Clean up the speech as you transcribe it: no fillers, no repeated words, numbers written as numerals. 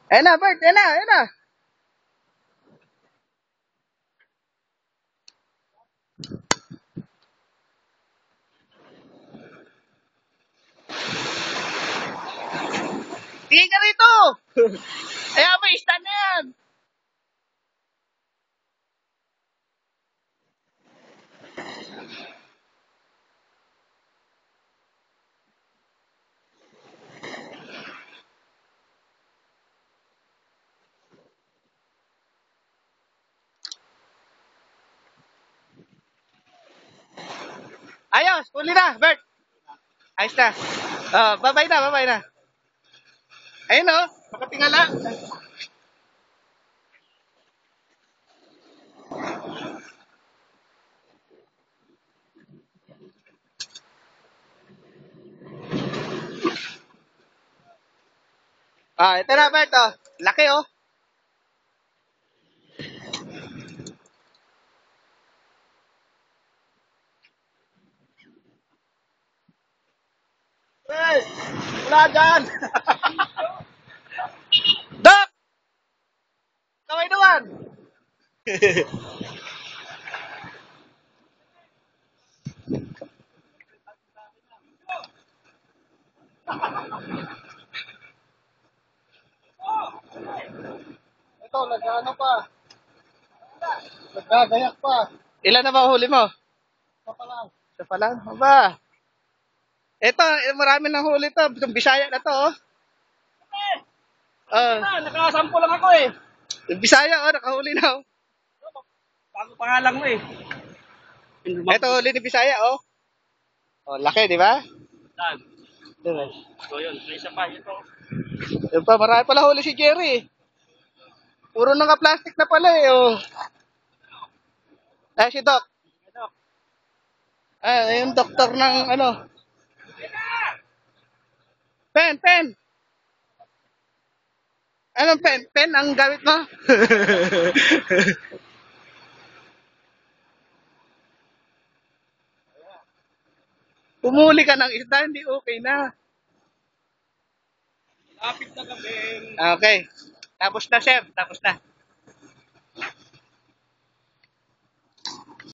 Ayan na, Bert. Ayan na, ayan na. Tingin ka rito. Ayan, may stand na yan. Ayos, huli na, Bert. Ayos na. Babay na, babay na. Ayun o, nakatingala. Ito na, Bert. Laki oh. Hey, wala dyan. Doc! Kaway naman. Ito, nag-ano pa. Nagagayak pa. Ilan na ba huli mo? Isa pa lang. Isa pa lang? Aba. Ito, marami nang huli to. Itong Bisaya na to, oh. Nakasampo lang ako eh. Yung Bisaya, oh, nakahuli na, oh. Bago pangalan mo eh. Ito, huli ni Bisaya, oh. Oh, laki, di ba? Saan? Diba? So, yun. May isa pa, ito. Yun pa, marami pala huli si Jerry. Puro naka-plastic na pala eh, oh. Ay, si Doc. Yung doktor ng ano. Pen, pen. Anong pen? Pen ang gamit mo? Pumuli ka ng isda, hindi okay na. Lapit na kami. Okay. Tapos na, sir. Tapos na.